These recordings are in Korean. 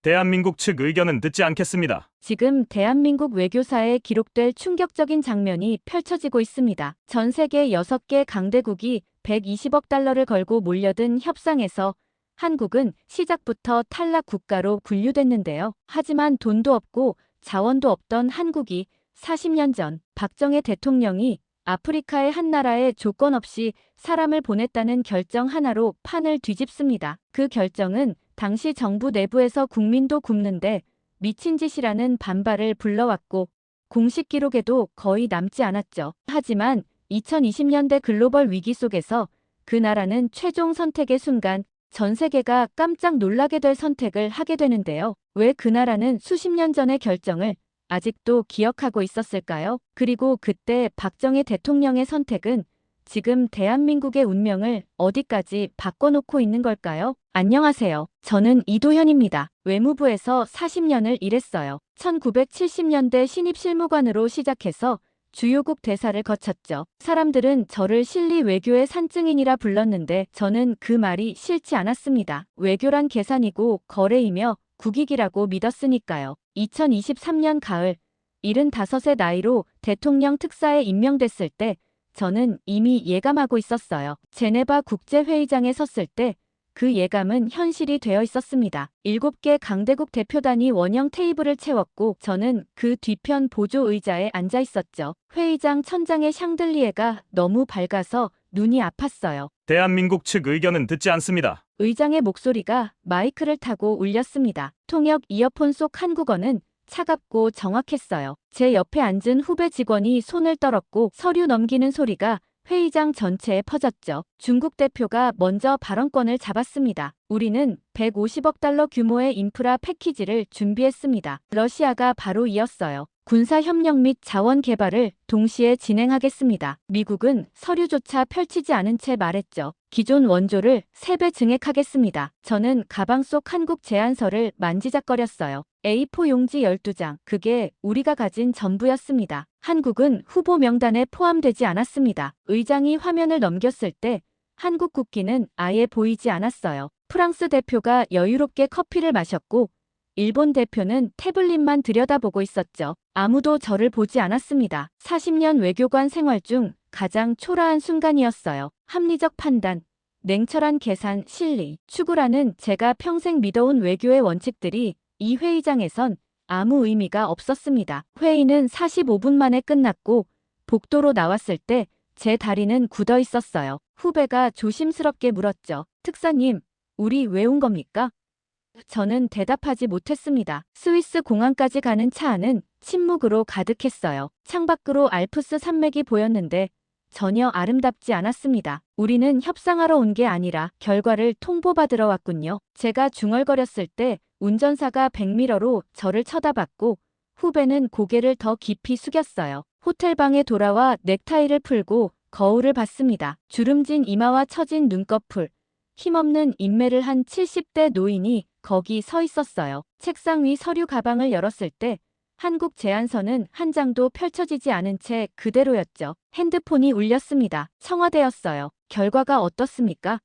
대한민국 측 의견은 듣지 않겠습니다. 지금 대한민국 외교사에 기록될 충격적인 장면이 펼쳐지고 있습니다. 전 세계 6개 강대국이 120억 달러를 걸고 몰려든 협상에서 한국은 시작부터 탈락 국가로 분류됐는데요. 하지만 돈도 없고 자원도 없던 한국이 40년 전 박정희 대통령이 아프리카의 한 나라에 조건 없이 사람을 보냈다는 결정 하나로 판을 뒤집습니다. 그 결정은 당시 정부 내부에서 국민도 굶는데 미친 짓이라는 반발을 불러왔고 공식 기록에도 거의 남지 않았죠. 하지만 2020년대 글로벌 위기 속에서 그 나라는 최종 선택의 순간 전 세계가 깜짝 놀라게 될 선택을 하게 되는데요. 왜 그 나라는 수십 년 전의 결정을 아직도 기억하고 있었을까요? 그리고 그때 박정희 대통령의 선택은 지금 대한민국의 운명을 어디까지 바꿔놓고 있는 걸까요? 안녕하세요. 저는 이도현입니다. 외무부에서 40년을 일했어요. 1970년대 신입실무관으로 시작해서 주요국 대사를 거쳤죠. 사람들은 저를 실리 외교의 산증인이라 불렀는데 저는 그 말이 싫지 않았습니다. 외교란 계산이고 거래이며 국익이라고 믿었으니까요. 2023년 가을 75의 나이로 대통령 특사에 임명됐을 때 저는 이미 예감하고 있었어요. 제네바 국제회의장에 섰을 때 그 예감은 현실이 되어 있었습니다. 7개 강대국 대표단이 원형 테이블을 채웠고 저는 그 뒤편 보조 의자에 앉아 있었죠. 회의장 천장의 샹들리에가 너무 밝아서 눈이 아팠어요. 대한민국 측 의견은 듣지 않습니다. 의장의 목소리가 마이크를 타고 울렸습니다. 통역 이어폰 속 한국어는 차갑고 정확했어요. 제 옆에 앉은 후배 직원이 손을 떨었고 서류 넘기는 소리가 회의장 전체에 퍼졌죠. 중국 대표가 먼저 발언권을 잡았습니다. 우리는 150억 달러 규모의 인프라 패키지를 준비했습니다. 러시아가 바로 이었어요. 군사협력 및 자원 개발을 동시에 진행하겠습니다. 미국은 서류조차 펼치지 않은 채 말했죠. 기존 원조를 3배 증액하겠습니다. 저는 가방 속 한국 제안서를 만지작거렸어요. A4 용지 12장. 그게 우리가 가진 전부였습니다. 한국은 후보 명단에 포함되지 않았습니다. 의장이 화면을 넘겼을 때 한국 국기는 아예 보이지 않았어요. 프랑스 대표가 여유롭게 커피를 마셨고 일본 대표는 태블릿만 들여다보고 있었죠. 아무도 저를 보지 않았습니다. 40년 외교관 생활 중 가장 초라한 순간이었어요. 합리적 판단, 냉철한 계산, 실리, 추구라는 제가 평생 믿어온 외교의 원칙들이 이 회의장에선 아무 의미가 없었습니다. 회의는 45분 만에 끝났고 복도로 나왔을 때 제 다리는 굳어 있었어요. 후배가 조심스럽게 물었죠. 특사님, 우리 왜 온 겁니까? 저는 대답하지 못했습니다. 스위스 공항까지 가는 차 안은 침묵으로 가득했어요. 창밖으로 알프스 산맥이 보였는데 전혀 아름답지 않았습니다. 우리는 협상하러 온 게 아니라 결과를 통보받으러 왔군요. 제가 중얼거렸을 때 운전사가 백미러로 저를 쳐다봤고 후배는 고개를 더 깊이 숙였어요. 호텔방에 돌아와 넥타이를 풀고 거울을 봤습니다. 주름진 이마와 처진 눈꺼풀, 힘없는 인매를 한 70대 노인이 거기 서 있었어요. 책상 위 서류 가방을 열었을 때 한국 제안서는 한 장도 펼쳐지지 않은 채 그대로였죠. 핸드폰이 울렸습니다. 청와대였어요. 결과가 어떻습니까?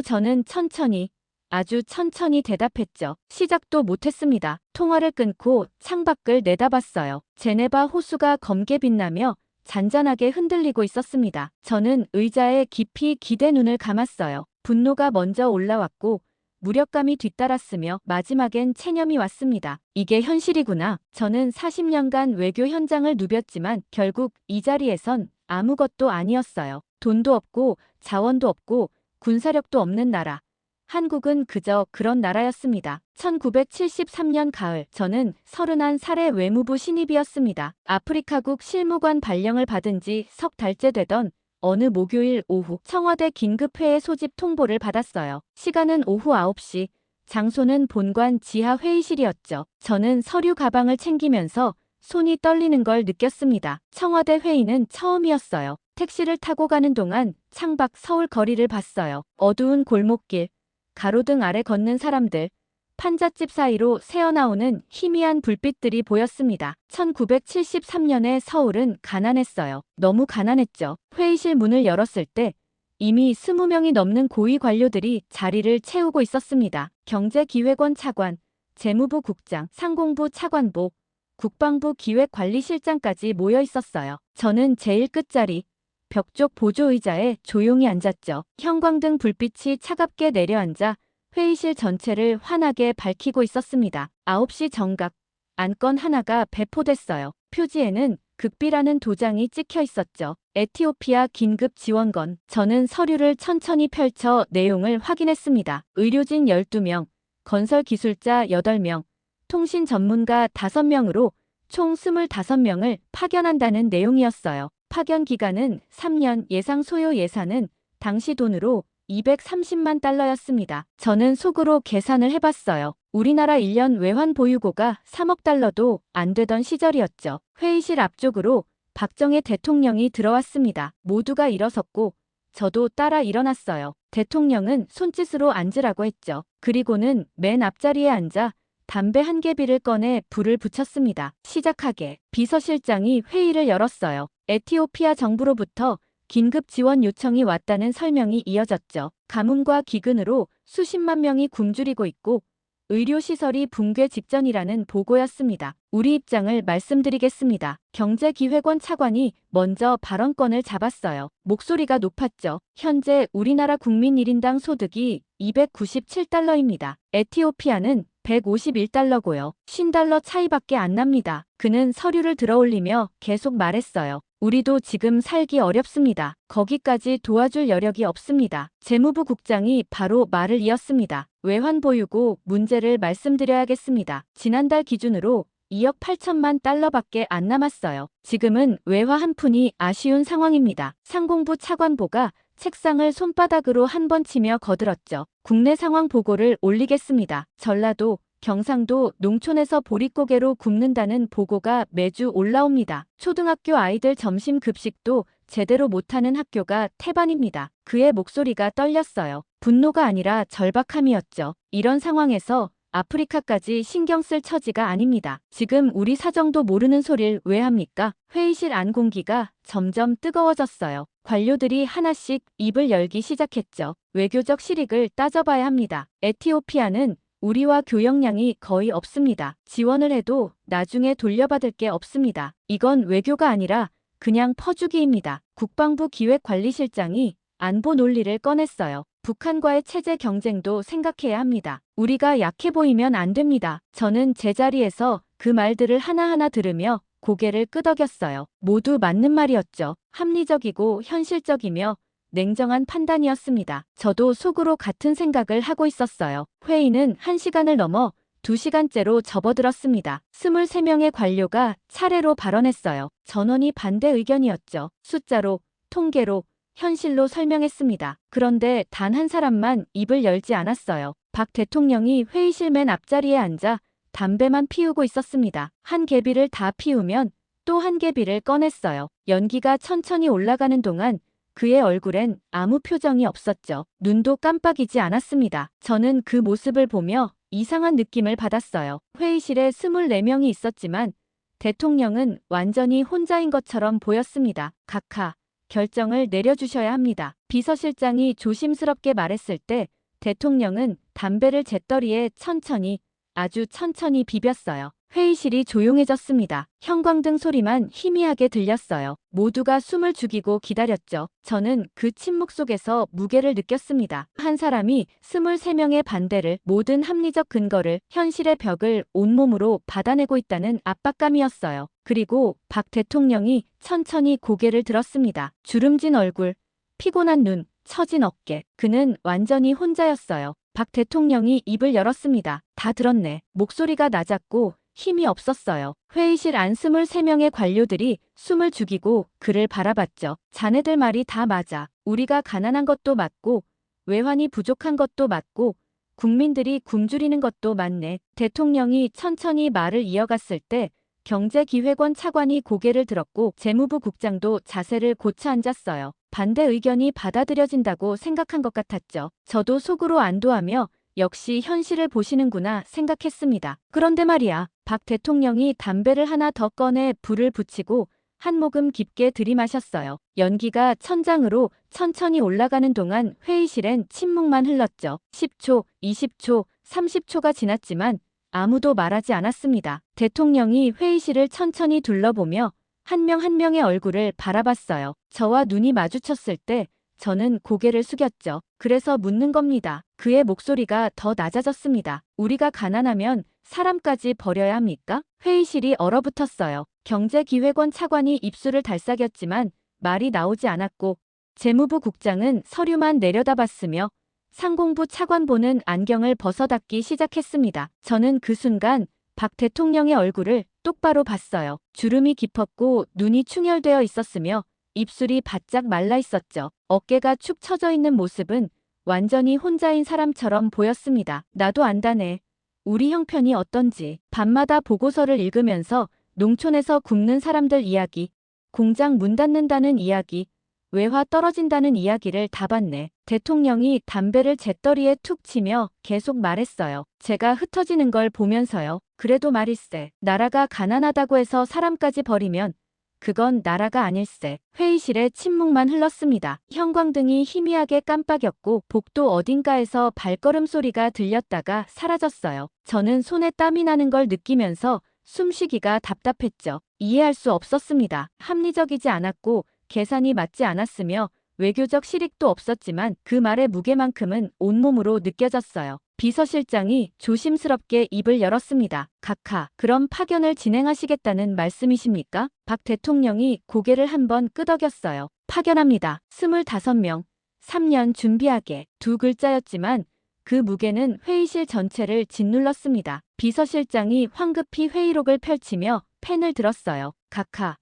저는 천천히, 아주 천천히 대답했죠. 시작도 못했습니다. 통화를 끊고 창밖을 내다봤어요. 제네바 호수가 검게 빛나며 잔잔하게 흔들리고 있었습니다. 저는 의자에 깊이 기대 눈을 감았어요. 분노가 먼저 올라왔고 무력감이 뒤따랐으며 마지막엔 체념이 왔습니다. 이게 현실이구나. 저는 40년간 외교 현장을 누볐지만 결국 이 자리에선 아무것도 아니었어요. 돈도 없고 자원도 없고 군사력도 없는 나라. 한국은 그저 그런 나라였습니다. 1973년 가을 저는 31살의 외무부 신입이었습니다. 아프리카국 실무관 발령을 받은 지 석 달째 되던 어느 목요일 오후 청와대 긴급회의 소집 통보를 받았어요. 시간은 오후 9시, 장소는 본관 지하 회의실이었죠. 저는 서류 가방을 챙기면서 손이 떨리는 걸 느꼈습니다. 청와대 회의는 처음이었어요. 택시를 타고 가는 동안 창밖 서울 거리를 봤어요. 어두운 골목길, 가로등 아래 걷는 사람들, 판잣집 사이로 새어나오는 희미한 불빛들이 보였습니다. 1973년의 서울은 가난했어요. 너무 가난했죠. 회의실 문을 열었을 때 이미 20명이 넘는 고위 관료들이 자리를 채우고 있었습니다. 경제기획원 차관, 재무부 국장, 상공부 차관보, 국방부 기획관리실장까지 모여 있었어요. 저는 제일 끝자리 벽쪽 보조의자에 조용히 앉았죠. 형광등 불빛이 차갑게 내려앉아 회의실 전체를 환하게 밝히고 있었습니다. 9시 정각, 안건 하나가 배포됐어요. 표지에는 극비라는 도장이 찍혀 있었죠. 에티오피아 긴급 지원건. 저는 서류를 천천히 펼쳐 내용을 확인했습니다. 의료진 12명, 건설기술자 8명, 통신 전문가 5명으로 총 25명을 파견한다는 내용이었어요. 파견 기간은 3년, 예상 소요 예산은 당시 돈으로 230만 달러였습니다. 저는 속으로 계산을 해봤어요. 우리나라 1년 외환 보유고가 3억 달러도 안 되던 시절이었죠. 회의실 앞쪽으로 박정희 대통령이 들어왔습니다. 모두가 일어섰고 저도 따라 일어났어요. 대통령은 손짓으로 앉으라고 했죠. 그리고는 맨 앞자리에 앉아 담배 한 개비를 꺼내 불을 붙였습니다. 시작하게 비서실장이 회의를 열었어요. 에티오피아 정부로부터 긴급 지원 요청이 왔다는 설명이 이어졌죠. 가뭄과 기근으로 수십만 명이 굶주리고 있고 의료시설이 붕괴 직전이라는 보고였습니다. 우리 입장을 말씀드리겠습니다. 경제기획원 차관이 먼저 발언권을 잡았어요. 목소리가 높았죠. 현재 우리나라 국민 1인당 소득이 297달러입니다. 에티오피아는 151달러고요. 50달러 차이밖에 안 납니다. 그는 서류를 들어올리며 계속 말했어요. 우리도 지금 살기 어렵습니다. 거기까지 도와줄 여력이 없습니다. 재무부 국장이 바로 말을 이었습니다. 외환 보유고 문제를 말씀드려야겠습니다. 지난달 기준으로 2억 8천만 달러밖에 안 남았어요. 지금은 외화 한 푼이 아쉬운 상황입니다. 상공부 차관보가 책상을 손바닥으로 한 번 치며 거들었죠. 국내 상황 보고를 올리겠습니다. 전라도, 경상도 농촌에서 보릿고개로 굶는다는 보고가 매주 올라옵니다. 초등학교 아이들 점심 급식도 제대로 못하는 학교가 태반입니다. 그의 목소리가 떨렸어요. 분노가 아니라 절박함이었죠. 이런 상황에서 아프리카까지 신경 쓸 처지가 아닙니다. 지금 우리 사정도 모르는 소리를 왜 합니까? 회의실 안 공기가 점점 뜨거워졌어요. 관료들이 하나씩 입을 열기 시작했죠. 외교적 실익을 따져봐야 합니다. 에티오피아는 우리와 교역량이 거의 없습니다. 지원을 해도 나중에 돌려받을 게 없습니다. 이건 외교가 아니라 그냥 퍼주기입니다. 국방부 기획관리실장이 안보 논리를 꺼냈어요. 북한과의 체제 경쟁도 생각해야 합니다. 우리가 약해 보이면 안 됩니다. 저는 제자리에서 그 말들을 하나하나 들으며 고개를 끄덕였어요. 모두 맞는 말이었죠. 합리적이고 현실적이며 냉정한 판단이었습니다. 저도 속으로 같은 생각을 하고 있었어요. 회의는 1시간을 넘어 2시간째로 접어들었습니다. 23명의 관료가 차례로 발언했어요. 전원이 반대 의견이었죠. 숫자로, 통계로, 현실로 설명했습니다. 그런데 단 한 사람만 입을 열지 않았어요. 박 대통령이 회의실 맨 앞자리에 앉아 담배만 피우고 있었습니다. 한 개비를 다 피우면 또 한 개비를 꺼냈어요. 연기가 천천히 올라가는 동안 그의 얼굴엔 아무 표정이 없었죠. 눈도 깜빡이지 않았습니다. 저는 그 모습을 보며 이상한 느낌을 받았어요. 회의실에 24명이 있었지만 대통령은 완전히 혼자인 것처럼 보였습니다. 각하, 결정을 내려주셔야 합니다. 비서실장이 조심스럽게 말했을 때 대통령은 담배를 잿더리에 천천히, 아주 천천히 비볐어요. 회의실이 조용해졌습니다. 형광등 소리만 희미하게 들렸어요. 모두가 숨을 죽이고 기다렸죠. 저는 그 침묵 속에서 무게를 느꼈습니다. 한 사람이 23명의 반대를, 모든 합리적 근거를, 현실의 벽을 온몸으로 받아내고 있다는 압박감이었어요. 그리고 박 대통령이 천천히 고개를 들었습니다. 주름진 얼굴, 피곤한 눈, 처진 어깨. 그는 완전히 혼자였어요. 박 대통령이 입을 열었습니다. 다 들었네. 목소리가 낮았고 힘이 없었어요. 회의실 안 23명의 관료들이 숨을 죽이고 그를 바라봤죠. 자네들 말이 다 맞아. 우리가 가난한 것도 맞고 외환이 부족한 것도 맞고 국민들이 굶주리는 것도 맞네. 대통령이 천천히 말을 이어갔을 때 경제기획원 차관이 고개를 들었고 재무부 국장도 자세를 고쳐 앉았어요. 반대 의견이 받아들여진다고 생각한 것 같았죠. 저도 속으로 안도하며 역시 현실을 보시는구나 생각했습니다. 그런데 말이야, 박 대통령이 담배를 하나 더 꺼내 불을 붙이고 한 모금 깊게 들이마셨어요. 연기가 천장으로 천천히 올라가는 동안 회의실엔 침묵만 흘렀죠. 10초, 20초, 30초가 지났지만 아무도 말하지 않았습니다. 대통령이 회의실을 천천히 둘러보며 한 명 한 명의 얼굴을 바라봤어요. 저와 눈이 마주쳤을 때 저는 고개를 숙였죠. 그래서 묻는 겁니다. 그의 목소리가 더 낮아졌습니다. 우리가 가난하면 사람까지 버려야 합니까? 회의실이 얼어붙었어요. 경제기획원 차관이 입술을 달싹였지만 말이 나오지 않았고 재무부 국장은 서류만 내려다봤으며 상공부 차관보는 안경을 벗어닦기 시작했습니다. 저는 그 순간 박 대통령의 얼굴을 똑바로 봤어요. 주름이 깊었고 눈이 충혈되어 있었으며 입술이 바짝 말라 있었죠. 어깨가 축 처져 있는 모습은 완전히 혼자인 사람처럼 보였습니다. 나도 안다네. 우리 형편이 어떤지. 밤마다 보고서를 읽으면서 농촌에서 굶는 사람들 이야기, 공장 문 닫는다는 이야기, 외화 떨어진다는 이야기를 다 봤네. 대통령이 담배를 재떨이에 툭 치며 계속 말했어요. 제가 흩어지는 걸 보면서요. 그래도 말일세. 나라가 가난하다고 해서 사람까지 버리면 그건 나라가 아닐세. 회의실에 침묵만 흘렀습니다. 형광등이 희미하게 깜빡였고 복도 어딘가에서 발걸음 소리가 들렸다가 사라졌어요. 저는 손에 땀이 나는 걸 느끼면서 숨쉬기가 답답했죠. 이해할 수 없었습니다. 합리적이지 않았고 계산이 맞지 않았으며 외교적 실익도 없었지만 그 말의 무게만큼은 온몸으로 느껴졌어요. 비서실장이 조심스럽게 입을 열었습니다. 각하, 그럼 파견을 진행하시겠다는 말씀이십니까? 박 대통령이 고개를 한번 끄덕였어요. 파견합니다. 25명, 3년 준비하게. 두 글자였지만 그 무게는 회의실 전체를 짓눌렀습니다. 비서실장이 황급히 회의록을 펼치며 펜을 들었어요. 각하,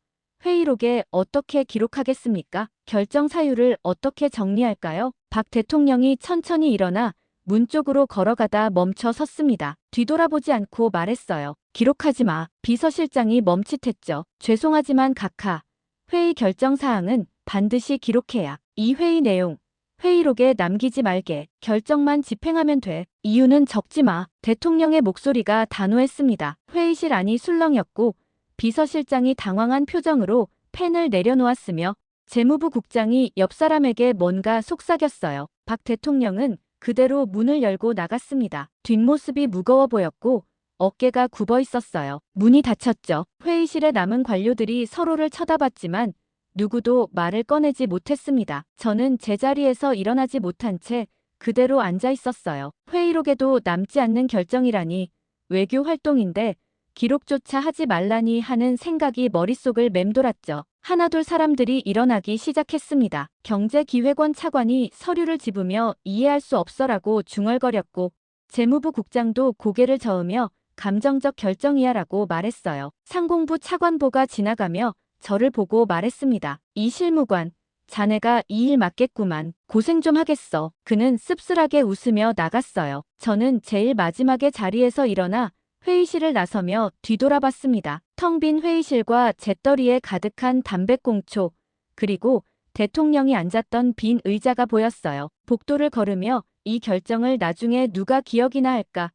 회의록에 어떻게 기록하겠습니까? 결정 사유를 어떻게 정리할까요? 박 대통령이 천천히 일어나 문 쪽으로 걸어가다 멈춰 섰습니다. 뒤돌아보지 않고 말했어요. 기록하지 마. 비서실장이 멈칫했죠. 죄송하지만 각하, 회의 결정 사항은 반드시 기록해야. 이 회의 내용, 회의록에 남기지 말게. 결정만 집행하면 돼. 이유는 적지 마. 대통령의 목소리가 단호했습니다. 회의실 안이 술렁였고 비서실장이 당황한 표정으로 펜을 내려놓았으며 재무부 국장이 옆 사람에게 뭔가 속삭였어요. 박 대통령은 그대로 문을 열고 나갔습니다. 뒷모습이 무거워 보였고 어깨가 굽어 있었어요. 문이 닫혔죠. 회의실에 남은 관료들이 서로를 쳐다봤지만 누구도 말을 꺼내지 못했습니다. 저는 제자리에서 일어나지 못한 채 그대로 앉아 있었어요. 회의록에도 남지 않는 결정이라니, 외교 활동인데 기록조차 하지 말라니 하는 생각이 머릿속을 맴돌았죠. 하나둘 사람들이 일어나기 시작했습니다. 경제기획원 차관이 서류를 집으며 이해할 수 없어라고 중얼거렸고 재무부 국장도 고개를 저으며 감정적 결정이야라고 말했어요. 상공부 차관보가 지나가며 저를 보고 말했습니다. 이 실무관, 자네가 이 일 맡겠구만. 고생 좀 하겠어. 그는 씁쓸하게 웃으며 나갔어요. 저는 제일 마지막에 자리에서 일어나 회의실을 나서며 뒤돌아봤습니다. 텅 빈 회의실과 재떨이에 가득한 담배꽁초, 그리고 대통령이 앉았던 빈 의자가 보였어요. 복도를 걸으며 이 결정을 나중에 누가 기억이나 할까?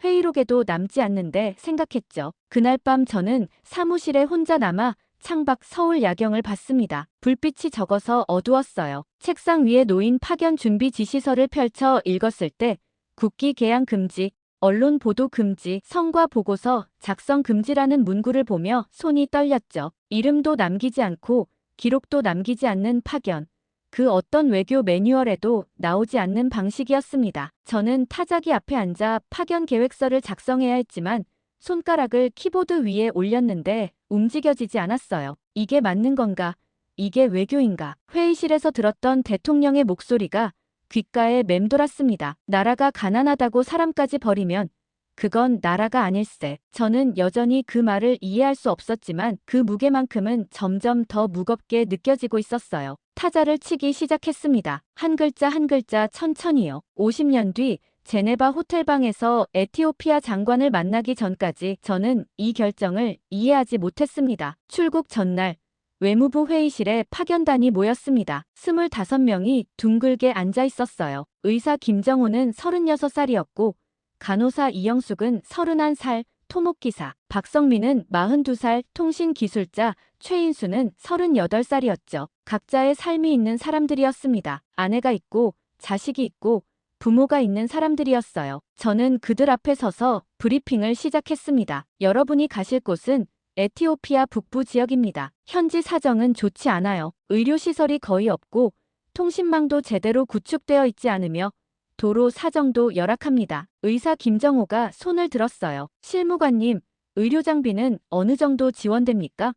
회의록에도 남지 않는데 생각했죠. 그날 밤 저는 사무실에 혼자 남아 창밖 서울 야경을 봤습니다. 불빛이 적어서 어두웠어요. 책상 위에 놓인 파견 준비 지시서를 펼쳐 읽었을 때 국기 개양 금지, 언론 보도 금지, 성과 보고서 작성 금지라는 문구를 보며 손이 떨렸죠. 이름도 남기지 않고 기록도 남기지 않는 파견. 그 어떤 외교 매뉴얼에도 나오지 않는 방식이었습니다. 저는 타자기 앞에 앉아 파견 계획서를 작성해야 했지만 손가락을 키보드 위에 올렸는데 움직여지지 않았어요. 이게 맞는 건가? 이게 외교인가? 회의실에서 들었던 대통령의 목소리가 귓가에 맴돌았습니다. 나라가 가난하다고 사람까지 버리면 그건 나라가 아닐세. 저는 여전히 그 말을 이해할 수 없었지만 그 무게만큼은 점점 더 무겁게 느껴지고 있었어요. 타자를 치기 시작했습니다. 한 글자 한 글자 천천히요. 50년 뒤 제네바 호텔방에서 에티오피아 장관을 만나기 전까지 저는 이 결정을 이해하지 못했습니다. 출국 전날 외무부 회의실에 파견단이 모였습니다. 25명이 둥글게 앉아 있었어요. 의사 김정호는 36살이었고 간호사 이영숙은 31살, 토목기사, 박성민은 42살, 통신기술자, 최인수는 38살이었죠. 각자의 삶이 있는 사람들이었습니다. 아내가 있고 자식이 있고 부모가 있는 사람들이었어요. 저는 그들 앞에 서서 브리핑을 시작했습니다. 여러분이 가실 곳은 에티오피아 북부 지역입니다. 현지 사정은 좋지 않아요. 의료시설이 거의 없고 통신망도 제대로 구축되어 있지 않으며 도로 사정도 열악합니다. 의사 김정호가 손을 들었어요. 실무관님, 의료 장비는 어느 정도 지원됩니까?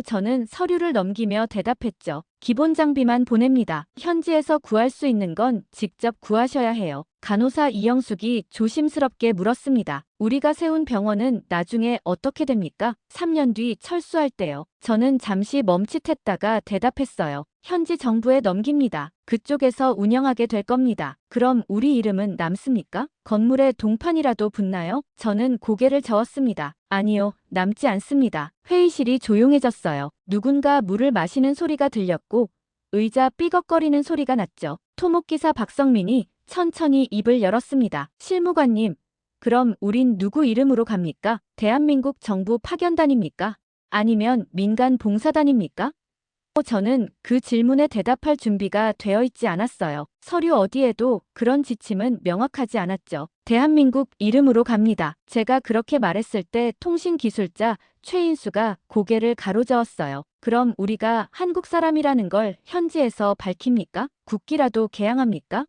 저는 서류를 넘기며 대답했죠. 기본 장비만 보냅니다. 현지에서 구할 수 있는 건 직접 구하셔야 해요. 간호사 이영숙이 조심스럽게 물었습니다. 우리가 세운 병원은 나중에 어떻게 됩니까? 3년 뒤 철수할 때요. 저는 잠시 멈칫했다가 대답했어요. 현지 정부에 넘깁니다. 그쪽에서 운영하게 될 겁니다. 그럼 우리 이름은 남습니까? 건물에 동판이라도 붙나요? 저는 고개를 저었습니다. 아니요, 남지 않습니다. 회의실이 조용해졌어요. 누군가 물을 마시는 소리가 들렸고 의자 삐걱거리는 소리가 났죠. 토목기사 박성민이 천천히 입을 열었습니다. 실무관님, 그럼 우린 누구 이름으로 갑니까? 대한민국 정부 파견단입니까? 아니면 민간 봉사단입니까? 저는 그 질문에 대답할 준비가 되어 있지 않았어요. 서류 어디에도 그런 지침은 명확하지 않았죠. 대한민국 이름으로 갑니다. 제가 그렇게 말했을 때 통신기술자 최인수가 고개를 가로저었어요. 그럼 우리가 한국 사람이라는 걸 현지에서 밝힙니까? 국기라도 개양합니까?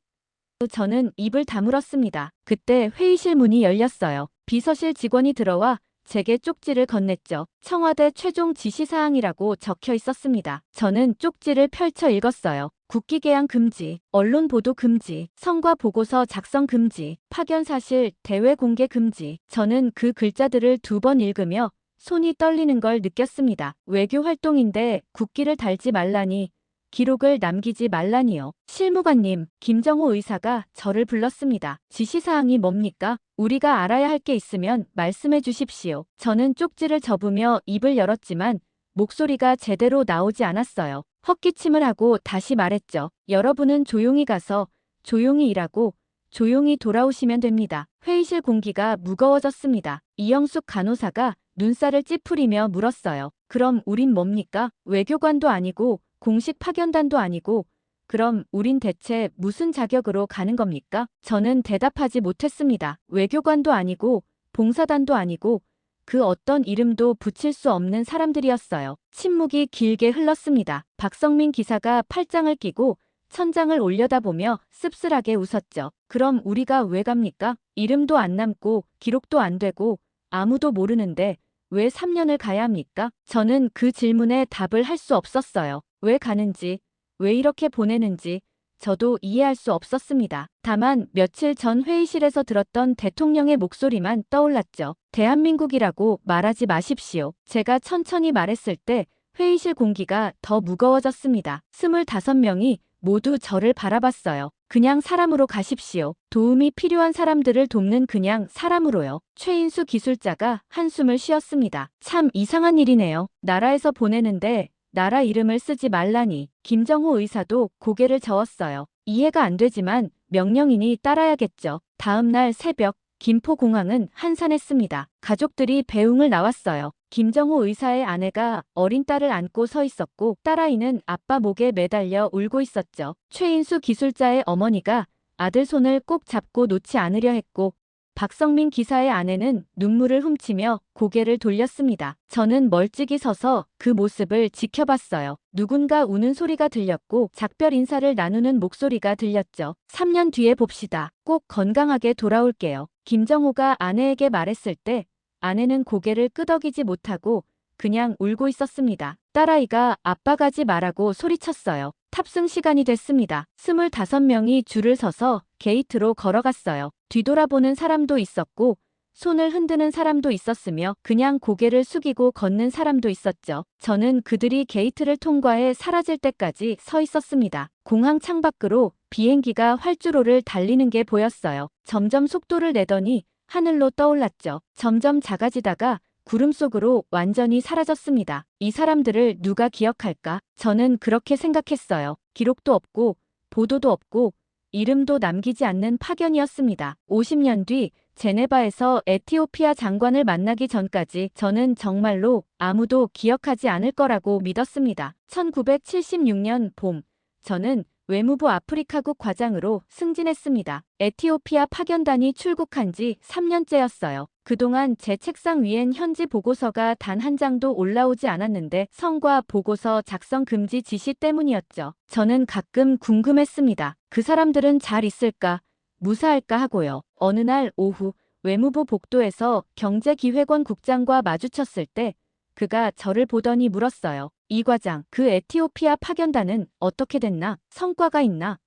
저는 입을 다물었습니다. 그때 회의실 문이 열렸어요. 비서실 직원이 들어와 제게 쪽지를 건넸죠. 청와대 최종 지시사항이라고 적혀 있었습니다. 저는 쪽지를 펼쳐 읽었어요. 국기 개양 금지, 언론 보도 금지, 성과 보고서 작성 금지, 파견 사실 대외 공개 금지. 저는 그 글자들을 2번 읽으며 손이 떨리는 걸 느꼈습니다. 외교 활동인데 국기를 달지 말라니, 기록을 남기지 말라니요. 실무관님, 김정호 의사가 저를 불렀습니다. 지시사항이 뭡니까? 우리가 알아야 할 게 있으면 말씀해 주십시오. 저는 쪽지를 접으며 입을 열었지만 목소리가 제대로 나오지 않았어요. 헛기침을 하고 다시 말했죠. 여러분은 조용히 가서 조용히 일하고 조용히 돌아오시면 됩니다. 회의실 공기가 무거워졌습니다. 이영숙 간호사가 눈살을 찌푸리며 물었어요. 그럼 우린 뭡니까? 외교관도 아니고 공식 파견단도 아니고 그럼 우린 대체 무슨 자격으로 가는 겁니까? 저는 대답하지 못했습니다. 외교관도 아니고 봉사단도 아니고 그 어떤 이름도 붙일 수 없는 사람들이었어요. 침묵이 길게 흘렀습니다. 박성민 기사가 팔짱을 끼고 천장을 올려다보며 씁쓸하게 웃었죠. 그럼 우리가 왜 갑니까? 이름도 안 남고 기록도 안 되고 아무도 모르는데 왜 3년을 가야 합니까? 저는 그 질문에 답을 할 수 없었어요. 왜 가는지, 왜 이렇게 보내는지 저도 이해할 수 없었습니다. 다만 며칠 전 회의실에서 들었던 대통령의 목소리만 떠올랐죠. 대한민국이라고 말하지 마십시오. 제가 천천히 말했을 때 회의실 공기가 더 무거워졌습니다. 25명이 모두 저를 바라봤어요. 그냥 사람으로 가십시오. 도움이 필요한 사람들을 돕는 그냥 사람으로요. 최인수 기술자가 한숨을 쉬었습니다. 참 이상한 일이네요. 나라에서 보내는데 나라 이름을 쓰지 말라니. 김정호 의사도 고개를 저었어요. 이해가 안 되지만 명령이니 따라야겠죠. 다음 날 새벽 김포공항은 한산했습니다. 가족들이 배웅을 나왔어요. 김정호 의사의 아내가 어린 딸을 안고 서 있었고 딸아이는 아빠 목에 매달려 울고 있었죠. 최인수 기술자의 어머니가 아들 손을 꼭 잡고 놓지 않으려 했고 박성민 기사의 아내는 눈물을 훔치며 고개를 돌렸습니다. 저는 멀찍이 서서 그 모습을 지켜봤어요. 누군가 우는 소리가 들렸고 작별 인사를 나누는 목소리가 들렸죠. 3년 뒤에 봅시다. 꼭 건강하게 돌아올게요. 김정호가 아내에게 말했을 때 아내는 고개를 끄덕이지 못하고 그냥 울고 있었습니다. 딸아이가 아빠 가지 말라고 소리쳤어요. 탑승 시간이 됐습니다. 25명이 줄을 서서 게이트로 걸어갔어요. 뒤돌아보는 사람도 있었고 손을 흔드는 사람도 있었으며 그냥 고개를 숙이고 걷는 사람도 있었죠. 저는 그들이 게이트를 통과해 사라질 때까지 서 있었습니다. 공항 창밖으로 비행기가 활주로를 달리는 게 보였어요. 점점 속도를 내더니 하늘로 떠올랐죠. 점점 작아지다가 구름 속으로 완전히 사라졌습니다. 이 사람들을 누가 기억할까? 저는 그렇게 생각했어요. 기록도 없고 보도도 없고 이름도 남기지 않는 파견이었습니다. 50년 뒤 제네바에서 에티오피아 장관을 만나기 전까지 저는 정말로 아무도 기억하지 않을 거라고 믿었습니다. 1976년 봄, 저는 외무부 아프리카국 과장으로 승진했습니다. 에티오피아 파견단이 출국한 지 3년째였어요. 그동안 제 책상 위엔 현지 보고서가 단 한 장도 올라오지 않았는데 성과 보고서 작성 금지 지시 때문이었죠. 저는 가끔 궁금했습니다. 그 사람들은 잘 있을까? 무사할까 하고요. 어느 날 오후 외무부 복도에서 경제기획원 국장과 마주쳤을 때 그가 저를 보더니 물었어요. 이 과장, 그 에티오피아 파견단은 어떻게 됐나? 성과가 있나?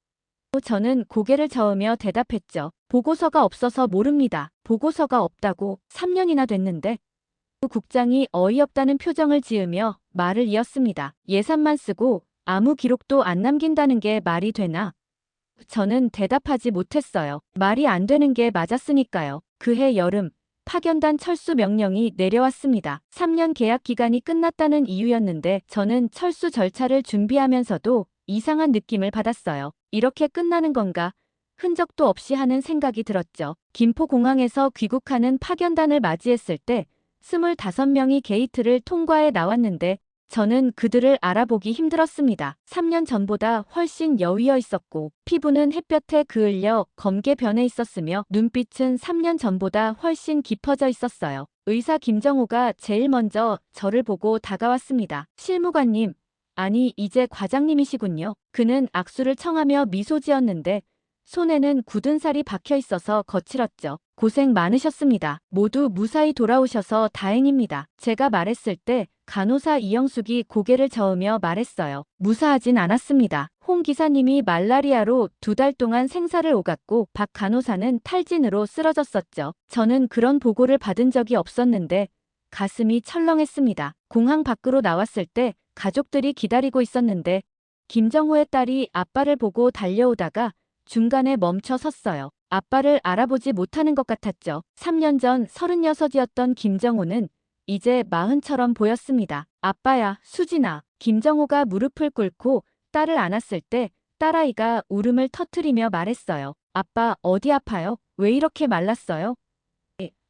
저는 고개를 저으며 대답했죠. 보고서가 없어서 모릅니다. 보고서가 없다고 3년이나 됐는데. 국장이 어이없다는 표정을 지으며 말을 이었습니다. 예산만 쓰고 아무 기록도 안 남긴다는 게 말이 되나? 저는 대답하지 못했어요. 말이 안 되는 게 맞았으니까요. 그해 여름, 파견단 철수 명령이 내려왔습니다. 3년 계약 기간이 끝났다는 이유였는데 저는 철수 절차를 준비하면서도 이상한 느낌을 받았어요. 이렇게 끝나는 건가? 흔적도 없이 하는 생각이 들었죠. 김포공항에서 귀국하는 파견단을 맞이했을 때 25명이 게이트를 통과해 나왔는데 저는 그들을 알아보기 힘들었습니다. 3년 전보다 훨씬 여위어 있었고 피부는 햇볕에 그을려 검게 변해 있었으며 눈빛은 3년 전보다 훨씬 깊어져 있었어요. 의사 김정호가 제일 먼저 저를 보고 다가왔습니다. 실무관님, 아니 이제 과장님이시군요. 그는 악수를 청하며 미소 지었는데 손에는 굳은 살이 박혀 있어서 거칠었죠. 고생 많으셨습니다. 모두 무사히 돌아오셔서 다행입니다. 제가 말했을 때 간호사 이영숙이 고개를 저으며 말했어요. 무사하진 않았습니다. 홍 기사님이 말라리아로 2달 동안 생사를 오갔고 박 간호사는 탈진으로 쓰러졌었죠. 저는 그런 보고를 받은 적이 없었는데 가슴이 철렁했습니다. 공항 밖으로 나왔을 때 가족들이 기다리고 있었는데 김정호의 딸이 아빠를 보고 달려오다가 중간에 멈춰 섰어요. 아빠를 알아보지 못하는 것 같았죠. 3년 전 36이었던 김정호는 이제 40처럼 보였습니다. 아빠야, 수진아. 김정호가 무릎을 꿇고 딸을 안았을 때 딸아이가 울음을 터뜨리며 말했어요. 아빠, 어디 아파요? 왜 이렇게 말랐어요?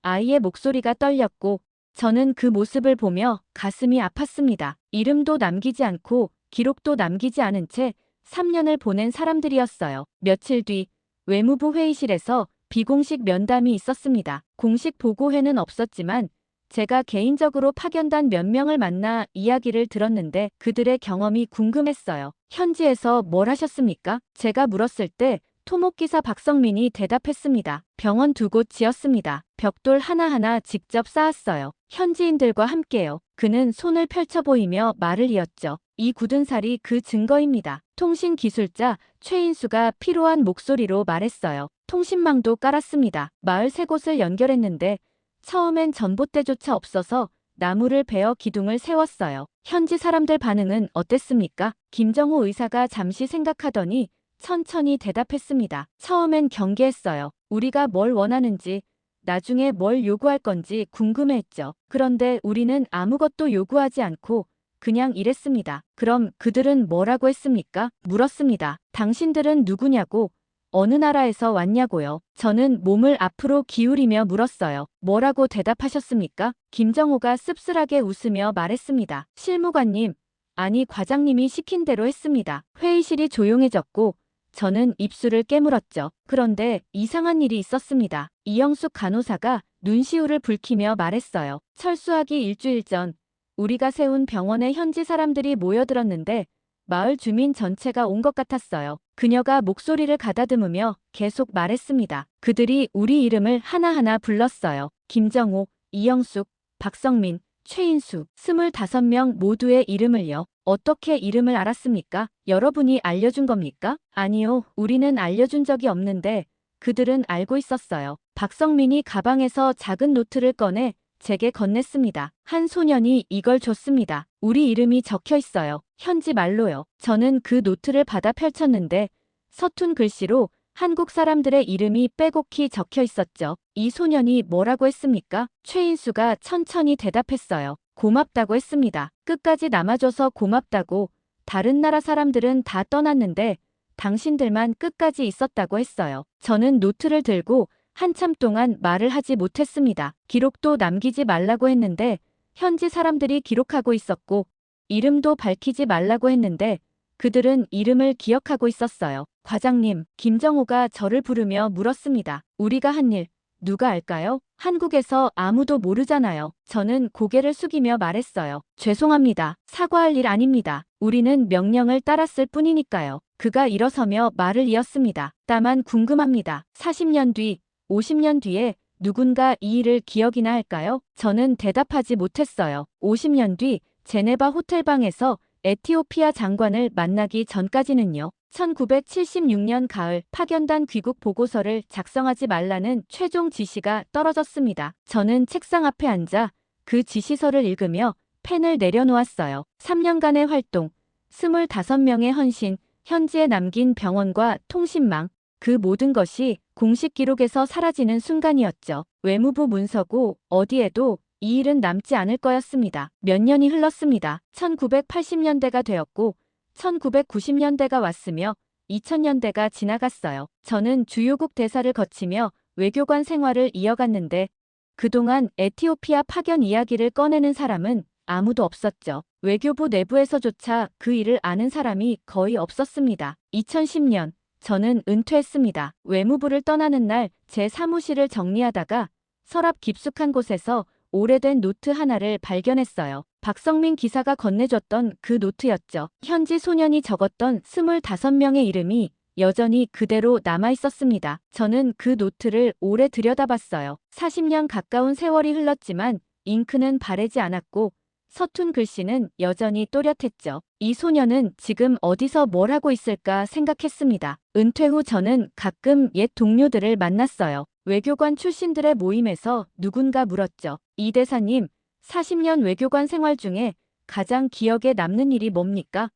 아이의 목소리가 떨렸고 저는 그 모습을 보며 가슴이 아팠습니다. 이름도 남기지 않고 기록도 남기지 않은 채 3년을 보낸 사람들이었어요. 며칠 뒤 외무부 회의실에서 비공식 면담이 있었습니다. 공식 보고회는 없었지만 제가 개인적으로 파견단 몇 명을 만나 이야기를 들었는데 그들의 경험이 궁금했어요. 현지에서 뭘 하셨습니까? 제가 물었을 때 토목기사 박성민이 대답했습니다. 병원 2곳 지었습니다. 벽돌 하나하나 직접 쌓았어요. 현지인들과 함께요. 그는 손을 펼쳐 보이며 말을 이었죠. 이 굳은 살이 그 증거입니다. 통신기술자 최인수가 피로한 목소리로 말했어요. 통신망도 깔았습니다. 마을 3곳을 연결했는데 처음엔 전봇대조차 없어서 나무를 베어 기둥을 세웠어요. 현지 사람들 반응은 어땠습니까? 김정호 의사가 잠시 생각하더니 천천히 대답했습니다. 처음엔 경계했어요. 우리가 뭘 원하는지, 나중에 뭘 요구할 건지 궁금해했죠. 그런데 우리는 아무것도 요구하지 않고 그냥 일했습니다. 그럼 그들은 뭐라고 했습니까? 물었습니다. 당신들은 누구냐고? 어느 나라에서 왔냐고요? 저는 몸을 앞으로 기울이며 물었어요. 뭐라고 대답하셨습니까? 김정호가 씁쓸하게 웃으며 말했습니다. 실무관님, 아니 과장님이 시킨 대로 했습니다. 회의실이 조용해졌고 저는 입술을 깨물었죠. 그런데 이상한 일이 있었습니다. 이영숙 간호사가 눈시울을 붉히며 말했어요. 철수하기 일주일 전 우리가 세운 병원에 현지 사람들이 모여들었는데 마을 주민 전체가 온 것 같았어요. 그녀가 목소리를 가다듬으며 계속 말했습니다. 그들이 우리 이름을 하나하나 불렀어요. 김정호, 이영숙, 박성민, 최인수, 25명 모두의 이름을요. 어떻게 이름을 알았습니까? 여러분이 알려준 겁니까? 아니요, 우리는 알려준 적이 없는데 그들은 알고 있었어요. 박성민이 가방에서 작은 노트를 꺼내 제게 건넸습니다. 한 소년이 이걸 줬습니다. 우리 이름이 적혀 있어요. 현지 말로요. 저는 그 노트를 받아 펼쳤는데 서툰 글씨로 한국 사람들의 이름이 빼곡히 적혀 있었죠. 이 소년이 뭐라고 했습니까? 최인수가 천천히 대답했어요. 고맙다고 했습니다. 끝까지 남아줘서 고맙다고. 다른 나라 사람들은 다 떠났는데 당신들만 끝까지 있었다고 했어요. 저는 노트를 들고 한참 동안 말을 하지 못했습니다. 기록도 남기지 말라고 했는데 현지 사람들이 기록하고 있었고 이름도 밝히지 말라고 했는데 그들은 이름을 기억하고 있었어요. 과장님, 김정호가 저를 부르며 물었습니다. 우리가 한 일, 누가 알까요? 한국에서 아무도 모르잖아요. 저는 고개를 숙이며 말했어요. 죄송합니다. 사과할 일 아닙니다. 우리는 명령을 따랐을 뿐이니까요. 그가 일어서며 말을 이었습니다. 다만 궁금합니다. 40년 뒤, 50년 뒤에 누군가 이 일을 기억이나 할까요? 저는 대답하지 못했어요. 50년 뒤 제네바 호텔방에서 에티오피아 장관을 만나기 전까지는요. 1976년 가을 파견단 귀국 보고서를 작성하지 말라는 최종 지시가 떨어졌습니다. 저는 책상 앞에 앉아 그 지시서를 읽으며 펜을 내려놓았어요. 3년간의 활동, 25명의 헌신, 현지에 남긴 병원과 통신망, 그 모든 것이 공식 기록에서 사라지는 순간이었죠. 외무부 문서고 어디에도 이 일은 남지 않을 거였습니다. 몇 년이 흘렀습니다. 1980년대가 되었고 1990년대가 왔으며 2000년대가 지나갔어요. 저는 주요국 대사를 거치며 외교관 생활을 이어갔는데 그동안 에티오피아 파견 이야기를 꺼내는 사람은 아무도 없었죠. 외교부 내부에서조차 그 일을 아는 사람이 거의 없었습니다. 2010년 저는 은퇴했습니다. 외무부를 떠나는 날 제 사무실을 정리하다가 서랍 깊숙한 곳에서 오래된 노트 하나를 발견했어요. 박성민 기사가 건네줬던 그 노트였죠. 현지 소년이 적었던 25명의 이름이 여전히 그대로 남아있었습니다. 저는 그 노트를 오래 들여다봤어요. 40년 가까운 세월이 흘렀지만 잉크는 바래지 않았고 서툰 글씨는 여전히 또렷했죠. 이 소녀는 지금 어디서 뭘 하고 있을까 생각했습니다. 은퇴 후 저는 가끔 옛 동료들을 만났어요. 외교관 출신들의 모임에서 누군가 물었죠. 이 대사님, 40년 외교관 생활 중에 가장 기억에 남는 일이 뭡니까?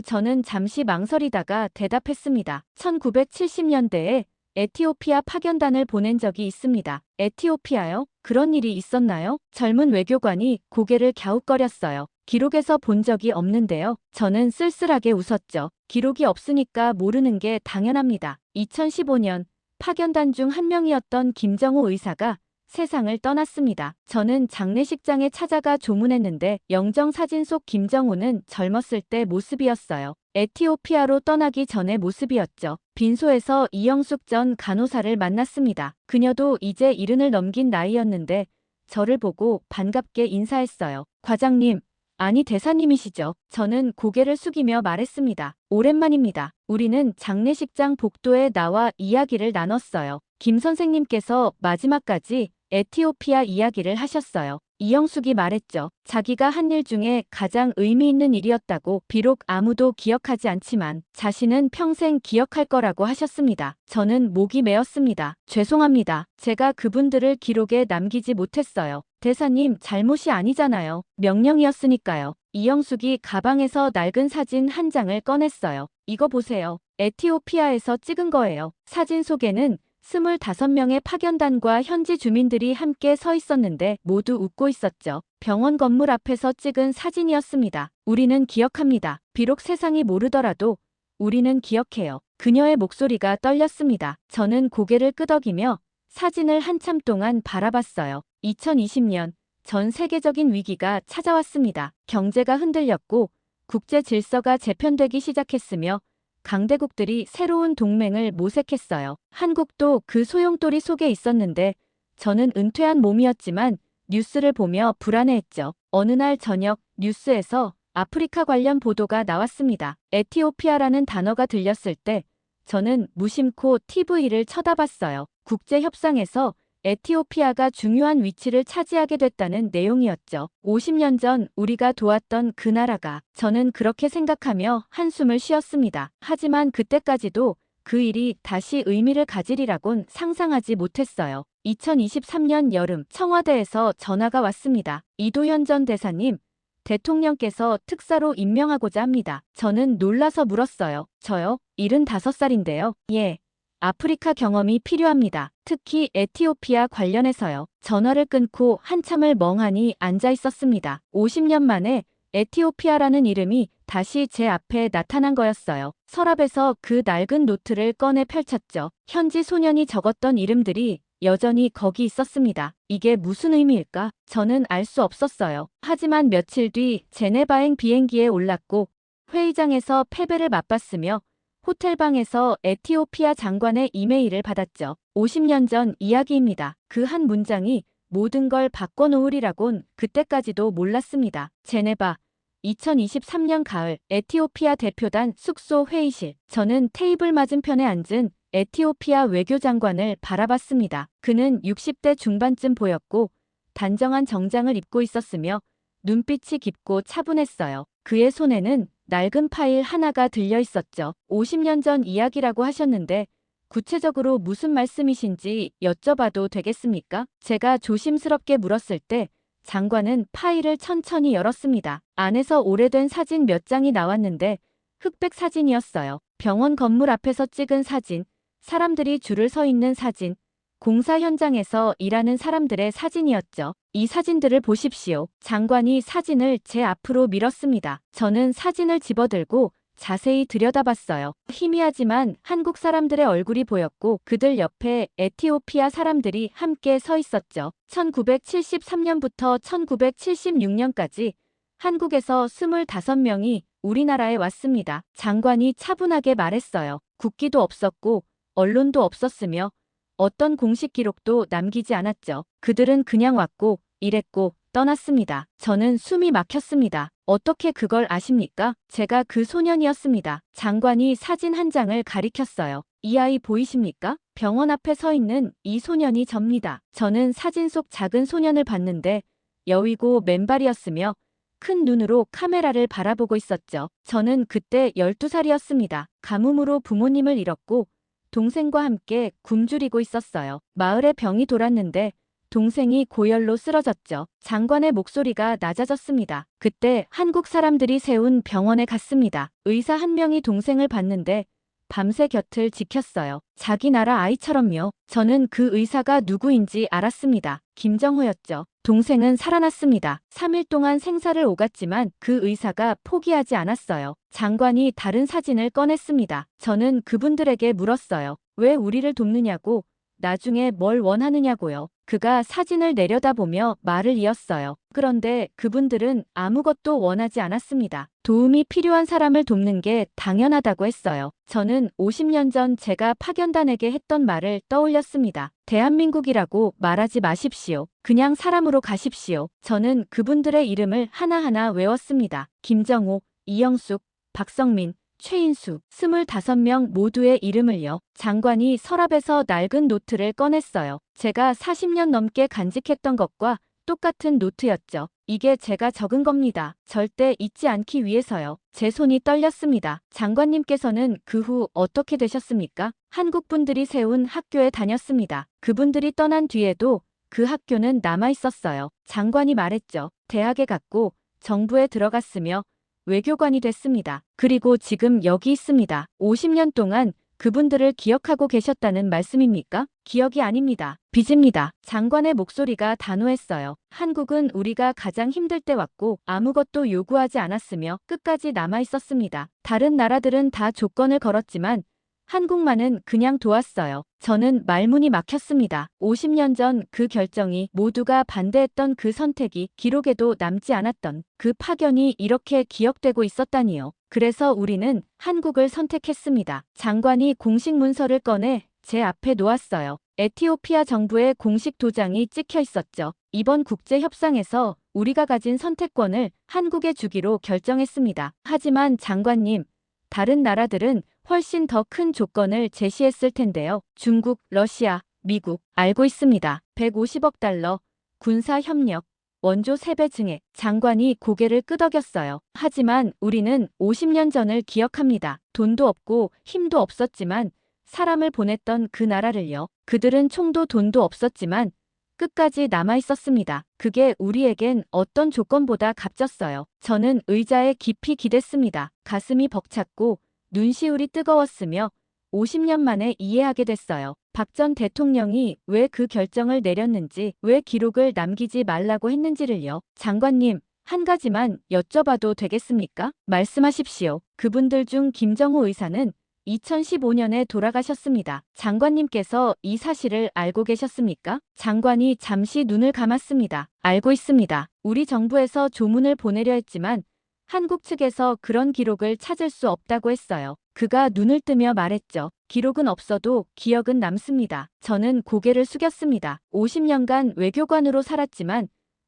저는 잠시 망설이다가 대답했습니다. 1970년대에 에티오피아 파견단을 보낸 적이 있습니다. 에티오피아요? 그런 일이 있었나요? 젊은 외교관이 고개를 갸웃거렸어요. 기록에서 본 적이 없는데요. 저는 쓸쓸하게 웃었죠. 기록이 없으니까 모르는 게 당연합니다. 2015년 파견단 중 한 명이었던 김정호 의사가 세상을 떠났습니다. 저는 장례식장에 찾아가 조문했는데 영정사진 속 김정호는 젊었을 때 모습이었어요. 에티오피아로 떠나기 전의 모습이었죠. 빈소에서 이영숙 전 간호사를 만났습니다. 그녀도 이제 70을 넘긴 나이였는데 저를 보고 반갑게 인사했어요. 과장님, 아니 대사님이시죠? 저는 고개를 숙이며 말했습니다. 오랜만입니다. 우리는 장례식장 복도에 나와 이야기를 나눴어요. 김 선생님께서 마지막까지 에티오피아 이야기를 하셨어요. 이영숙이 말했죠. 자기가 한 일 중에 가장 의미 있는 일이었다고. 비록 아무도 기억하지 않지만 자신은 평생 기억할 거라고 하셨습니다. 저는 목이 메었습니다. 죄송합니다. 제가 그분들을 기록에 남기지 못했어요. 대사님 잘못이 아니잖아요. 명령이었으니까요. 이영숙이 가방에서 낡은 사진 한 장을 꺼냈어요. 이거 보세요. 에티오피아에서 찍은 거예요. 사진 속에는 25명의 파견단과 현지 주민들이 함께 서 있었는데 모두 웃고 있었죠. 병원 건물 앞에서 찍은 사진이었습니다. 우리는 기억합니다. 비록 세상이 모르더라도 우리는 기억해요. 그녀의 목소리가 떨렸습니다. 저는 고개를 끄덕이며 사진을 한참 동안 바라봤어요. 2020년 전 세계적인 위기가 찾아왔습니다. 경제가 흔들렸고 국제 질서가 재편되기 시작했으며 강대국들이 새로운 동맹을 모색했어요. 한국도 그 소용돌이 속에 있었는데 저는 은퇴한 몸이었지만 뉴스를 보며 불안해했죠. 어느 날 저녁 뉴스에서 아프리카 관련 보도가 나왔습니다. 에티오피아라는 단어가 들렸을 때 저는 무심코 TV를 쳐다봤어요. 국제 협상에서 에티오피아가 중요한 위치를 차지하게 됐다는 내용이었죠. 50년 전 우리가 도왔던 그 나라가. 저는 그렇게 생각하며 한숨을 쉬었습니다. 하지만 그때까지도 그 일이 다시 의미를 가지리라곤 상상하지 못했어요. 2023년 여름 청와대에서 전화가 왔습니다. 이도현 전 대사님, 대통령께서 특사로 임명하고자 합니다. 저는 놀라서 물었어요. 저요? 75살인데요. 예. 아프리카 경험이 필요합니다. 특히 에티오피아 관련해서요. 전화를 끊고 한참을 멍하니 앉아 있었습니다. 50년 만에 에티오피아라는 이름이 다시 제 앞에 나타난 거였어요. 서랍에서 그 낡은 노트를 꺼내 펼쳤죠. 현지 소년이 적었던 이름들이 여전히 거기 있었습니다. 이게 무슨 의미일까? 저는 알 수 없었어요. 하지만 며칠 뒤 제네바행 비행기에 올랐고 회의장에서 패배를 맛봤으며 호텔방에서 에티오피아 장관의 이메일을 받았죠. 50년 전 이야기입니다. 그 한 문장이 모든 걸 바꿔놓으리라곤 그때까지도 몰랐습니다. 제네바 2023년 가을 에티오피아 대표단 숙소 회의실. 저는 테이블 맞은편에 앉은 에티오피아 외교장관을 바라봤습니다. 그는 60대 중반쯤 보였고 단정한 정장을 입고 있었으며 눈빛이 깊고 차분했어요. 그의 손에는 낡은 파일 하나가 들려 있었죠. 50년 전 이야기라고 하셨는데 구체적으로 무슨 말씀이신지 여쭤봐도 되겠습니까? 제가 조심스럽게 물었을 때 장관은 파일을 천천히 열었습니다. 안에서 오래된 사진 몇 장이 나왔는데 흑백 사진이었어요. 병원 건물 앞에서 찍은 사진, 사람들이 줄을 서 있는 사진, 공사 현장에서 일하는 사람들의 사진이었죠. 이 사진들을 보십시오. 장관이 사진을 제 앞으로 밀었습니다. 저는 사진을 집어들고 자세히 들여다봤어요. 희미하지만 한국 사람들의 얼굴이 보였고 그들 옆에 에티오피아 사람들이 함께 서 있었죠. 1973년부터 1976년까지 한국에서 25명이 우리나라에 왔습니다. 장관이 차분하게 말했어요. 국기도 없었고 언론도 없었으며 어떤 공식 기록도 남기지 않았죠. 그들은 그냥 왔고 일했고 떠났습니다. 저는 숨이 막혔습니다. 어떻게 그걸 아십니까? 제가 그 소년이었습니다. 장관이 사진 한 장을 가리켰어요. 이 아이 보이십니까? 병원 앞에 서 있는 이 소년이 접니다. 저는 사진 속 작은 소년을 봤는데 여위고 맨발이었으며 큰 눈으로 카메라를 바라보고 있었죠. 저는 그때 12살이었습니다. 가뭄으로 부모님을 잃었고 동생과 함께 굶주리고 있었어요. 마을에 병이 돌았는데 동생이 고열로 쓰러졌죠. 장관의 목소리가 낮아졌습니다. 그때 한국 사람들이 세운 병원에 갔습니다. 의사 한 명이 동생을 봤는데 밤새 곁을 지켰어요. 자기 나라 아이처럼요. 저는 그 의사가 누구인지 알았습니다. 김정호였죠. 동생은 살아났습니다. 3일 동안 생사를 오갔지만 그 의사가 포기하지 않았어요. 장관이 다른 사진을 꺼냈습니다. 저는 그분들에게 물었어요. 왜 우리를 돕느냐고, 나중에 뭘 원하느냐고요. 그가 사진을 내려다보며 말을 이었어요. 그런데 그분들은 아무것도 원하지 않았습니다. 도움이 필요한 사람을 돕는 게 당연하다고 했어요. 저는 50년 전 제가 파견단에게 했던 말을 떠올렸습니다. 대한민국이라고 말하지 마십시오. 그냥 사람으로 가십시오. 저는 그분들의 이름을 하나하나 외웠습니다. 김정호, 이영숙, 박성민, 최인수, 25명 모두의 이름을요. 장관이 서랍에서 낡은 노트를 꺼냈어요. 제가 40년 넘게 간직했던 것과 똑같은 노트였죠. 이게 제가 적은 겁니다. 절대 잊지 않기 위해서요. 제 손이 떨렸습니다. 장관님께서는 그 후 어떻게 되셨습니까? 한국 분들이 세운 학교에 다녔습니다. 그분들이 떠난 뒤에도 그 학교는 남아 있었어요. 장관이 말했죠. 대학에 갔고 정부에 들어갔으며 외교관이 됐습니다. 그리고 지금 여기 있습니다. 50년 동안 그분들을 기억하고 계셨다는 말씀입니까? 기억이 아닙니다. 빚입니다. 장관의 목소리가 단호했어요. 한국은 우리가 가장 힘들 때 왔고 아무것도 요구하지 않았으며 끝까지 남아 있었습니다. 다른 나라들은 다 조건을 걸었지만 한국만은 그냥 도왔어요. 저는 말문이 막혔습니다. 50년 전 그 결정이, 모두가 반대했던 그 선택이, 기록에도 남지 않았던 그 파견이 이렇게 기억되고 있었다니요. 그래서 우리는 한국을 선택했습니다. 장관이 공식 문서를 꺼내 제 앞에 놓았어요. 에티오피아 정부의 공식 도장이 찍혀 있었죠. 이번 국제협상에서 우리가 가진 선택권을 한국에 주기로 결정했습니다. 하지만 장관님, 다른 나라들은 훨씬 더 큰 조건을 제시했을 텐데요. 중국, 러시아, 미국, 알고 있습니다. 150억 달러, 군사협력, 원조 3배 증액. 장관이 고개를 끄덕였어요. 하지만 우리는 50년 전을 기억합니다. 돈도 없고 힘도 없었지만 사람을 보냈던 그 나라를요. 그들은 총도 돈도 없었지만 끝까지 남아 있었습니다. 그게 우리에겐 어떤 조건보다 값졌어요. 저는 의자에 깊이 기댔습니다. 가슴이 벅찼고 눈시울이 뜨거웠으며 50년 만에 이해하게 됐어요. 박 전 대통령이 왜 그 결정을 내렸는지, 왜 기록을 남기지 말라고 했는지를요. 장관님, 한 가지만 여쭤봐도 되겠습니까? 말씀하십시오. 그분들 중 김정호 의사는 2015년에 돌아가셨습니다. 장관님께서 이 사실을 알고 계셨습니까? 장관이 잠시 눈을 감았습니다. 알고 있습니다. 우리 정부에서 조문을 보내려 했지만 한국 측에서 그런 기록을 찾을 수 없다고 했어요. 그가 눈을 뜨며 말했죠. 기록은 없어도 기억은 남습니다. 저는 고개를 숙였습니다. 50년간 외교관으로 살았지만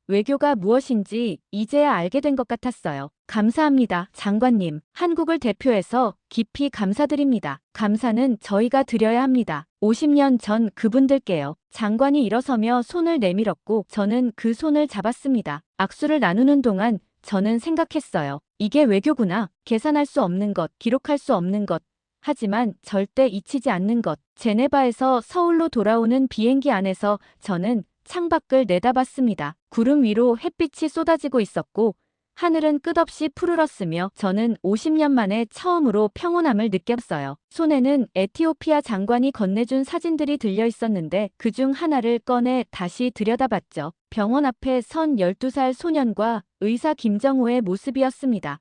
외교가 무엇인지 이제야 알게 된 것 같았어요. 감사합니다, 장관님. 한국을 대표해서 깊이 감사드립니다. 감사는 저희가 드려야 합니다. 50년 전 그분들께요. 장관이 일어서며 손을 내밀었고 저는 그 손을 잡았습니다. 악수를 나누는 동안 저는 생각했어요. 이게 외교구나. 계산할 수 없는 것, 기록할 수 없는 것. 하지만 절대 잊히지 않는 것. 제네바에서 서울로 돌아오는 비행기 안에서 저는 창밖을 내다봤습니다. 구름 위로 햇빛이 쏟아지고 있었고 하늘은 끝없이 푸르렀으며 저는 50년 만에 처음으로 평온함을 느꼈어요. 손에는 에티오피아 장관이 건네준 사진들이 들려 있었는데 그중 하나를 꺼내 다시 들여다봤죠. 병원 앞에 선 12살 소년과 의사 김정호의 모습이었습니다.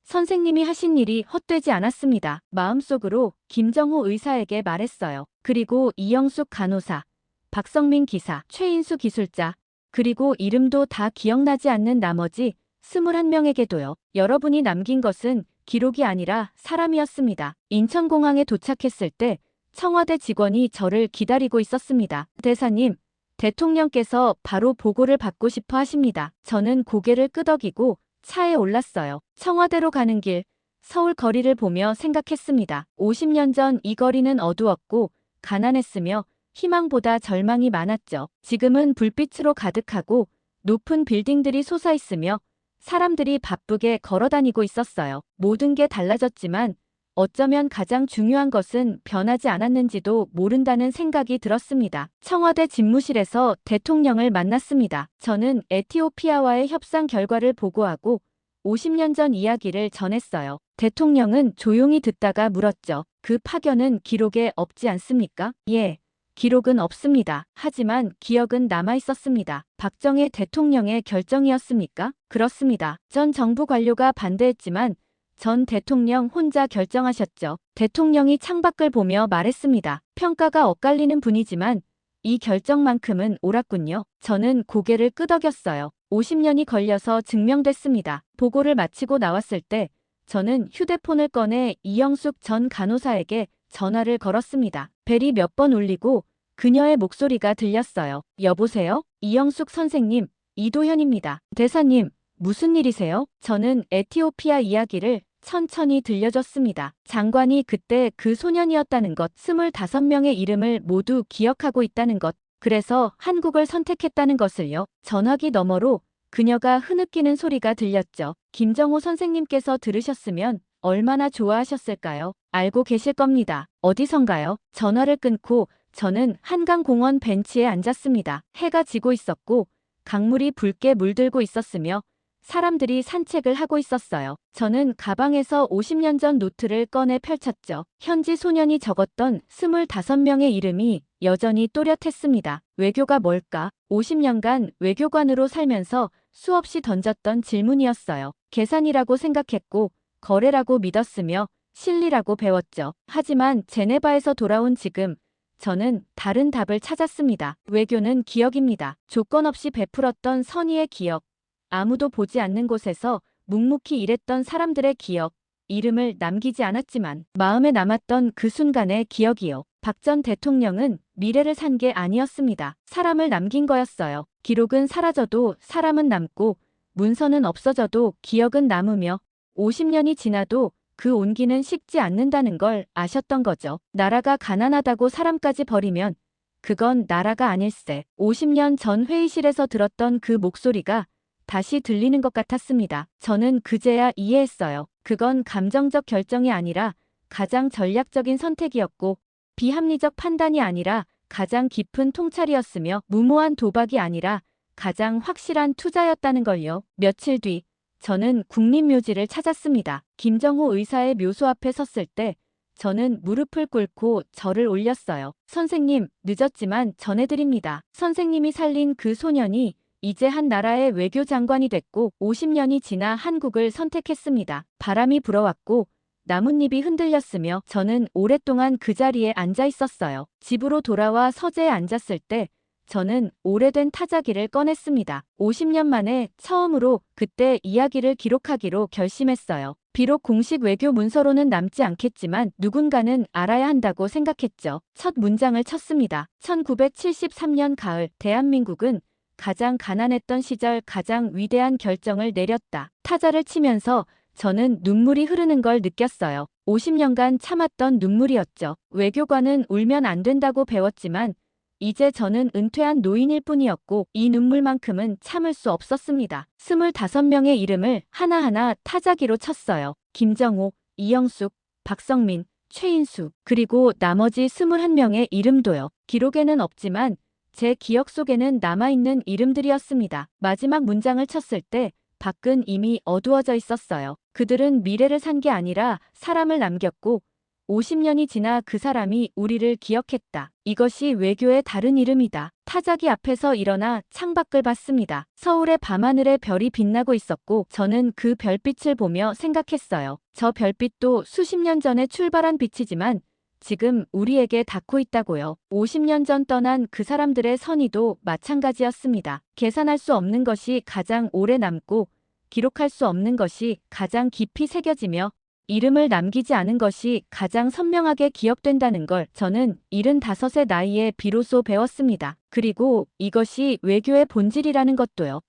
선생님이 하신 일이 헛되지 않았습니다. 마음속으로 김정호 의사에게 말했어요. 그리고 이영숙 간호사, 박성민 기사, 최인수 기술자, 그리고 이름도 다 기억나지 않는 나머지 21명에게도요. 여러분이 남긴 것은 기록이 아니라 사람이었습니다. 인천공항에 도착했을 때 청와대 직원이 저를 기다리고 있었습니다. 대사님, 대통령께서 바로 보고를 받고 싶어 하십니다. 저는 고개를 끄덕이고 차에 올랐어요. 청와대로 가는 길, 서울 거리를 보며 생각했습니다. 50년 전 이 거리는 어두웠고 가난했으며 희망보다 절망이 많았죠. 지금은 불빛으로 가득하고 높은 빌딩들이 솟아있으며 사람들이 바쁘게 걸어다니고 있었어요. 모든 게 달라졌지만 어쩌면 가장 중요한 것은 변하지 않았는지도 모른다는 생각이 들었습니다. 청와대 집무실에서 대통령을 만났습니다. 저는 에티오피아와의 협상 결과를 보고하고 50년 전 이야기를 전했어요. 대통령은 조용히 듣다가 물었죠. 그 파견은 기록에 없지 않습니까? 예. 기록은 없습니다. 하지만 기억은 남아있었습니다. 박정희 대통령의 결정이었습니까? 그렇습니다. 전 정부 관료가 반대했지만 전 대통령 혼자 결정하셨죠. 대통령이 창밖을 보며 말했습니다. 평가가 엇갈리는 분이지만 이 결정만큼은 옳았군요. 저는 고개를 끄덕였어요. 50년이 걸려서 증명됐습니다. 보고를 마치고 나왔을 때 저는 휴대폰을 꺼내 이영숙 전 간호사에게 전화를 걸었습니다. 벨이 몇 번 울리고 그녀의 목소리가 들렸어요. 여보세요? 이영숙 선생님, 이도현입니다. 대사님, 무슨 일이세요? 저는 에티오피아 이야기를 천천히 들려줬습니다. 장관이 그때 그 소년이었다는 것, 25명의 이름을 모두 기억하고 있다는 것, 그래서 한국을 선택했다는 것을요. 전화기 너머로 그녀가 흐느끼는 소리가 들렸죠. 김정호 선생님께서 들으셨으면 얼마나 좋아하셨을까요? 알고 계실 겁니다. 어디선가요? 전화를 끊고 저는 한강공원 벤치에 앉았습니다. 해가 지고 있었고 강물이 붉게 물들고 있었으며 사람들이 산책을 하고 있었어요. 저는 가방에서 50년 전 노트를 꺼내 펼쳤죠. 현지 소년이 적었던 25명의 이름이 여전히 또렷했습니다. 외교가 뭘까? 50년간 외교관으로 살면서 수없이 던졌던 질문이었어요. 계산이라고 생각했고 거래라고 믿었으며 실리라고 배웠죠. 하지만 제네바에서 돌아온 지금 저는 다른 답을 찾았습니다. 외교는 기억입니다. 조건 없이 베풀었던 선의의 기억, 아무도 보지 않는 곳에서 묵묵히 일했던 사람들의 기억, 이름을 남기지 않았지만 마음에 남았던 그 순간의 기억이요. 박 전 대통령은 미래를 산 게 아니었습니다. 사람을 남긴 거였어요. 기록은 사라져도 사람은 남고 문서는 없어져도 기억은 남으며 50년이 지나도 그 온기는 식지 않는다는 걸 아셨던 거죠. 나라가 가난하다고 사람까지 버리면 그건 나라가 아닐세. 50년 전 회의실에서 들었던 그 목소리가 다시 들리는 것 같았습니다. 저는 그제야 이해했어요. 그건 감정적 결정이 아니라 가장 전략적인 선택이었고 비합리적 판단이 아니라 가장 깊은 통찰이었으며 무모한 도박이 아니라 가장 확실한 투자였다는 걸요. 며칠 뒤 저는 국립묘지를 찾았습니다. 김정호 의사의 묘소 앞에 섰을 때 저는 무릎을 꿇고 절을 올렸어요. 선생님, 늦었지만 전해드립니다. 선생님이 살린 그 소년이 이제 한 나라의 외교장관이 됐고 50년이 지나 한국을 선택했습니다. 바람이 불어왔고 나뭇잎이 흔들렸으며 저는 오랫동안 그 자리에 앉아 있었어요. 집으로 돌아와 서재에 앉았을 때 저는 오래된 타자기를 꺼냈습니다. 50년 만에 처음으로 그때 이야기를 기록하기로 결심했어요. 비록 공식 외교 문서로는 남지 않겠지만 누군가는 알아야 한다고 생각했죠. 첫 문장을 쳤습니다. 1973년 가을, 대한민국은 가장 가난했던 시절 가장 위대한 결정을 내렸다. 타자를 치면서 저는 눈물이 흐르는 걸 느꼈어요. 50년간 참았던 눈물이었죠. 외교관은 울면 안 된다고 배웠지만 이제 저는 은퇴한 노인일 뿐이었고 이 눈물만큼은 참을 수 없었습니다. 25명의 이름을 하나하나 타자기로 쳤어요. 김정호, 이영숙, 박성민, 최인수, 그리고 나머지 21명의 이름도요. 기록에는 없지만 제 기억 속에는 남아있는 이름들이었습니다. 마지막 문장을 쳤을 때 밖은 이미 어두워져 있었어요. 그들은 미래를 산 게 아니라 사람을 남겼고 50년이 지나 그 사람이 우리를 기억했다. 이것이 외교의 다른 이름이다. 타자기 앞에서 일어나 창밖을 봤습니다. 서울의 밤하늘에 별이 빛나고 있었고 저는 그 별빛을 보며 생각했어요. 저 별빛도 수십 년 전에 출발한 빛이지만 지금 우리에게 닿고 있다고요. 50년 전 떠난 그 사람들의 선의도 마찬가지였습니다. 계산할 수 없는 것이 가장 오래 남고 기록할 수 없는 것이 가장 깊이 새겨지며 이름을 남기지 않은 것이 가장 선명하게 기억된다는 걸 저는 75의 나이에 비로소 배웠습니다. 그리고 이것이 외교의 본질이라는 것도요.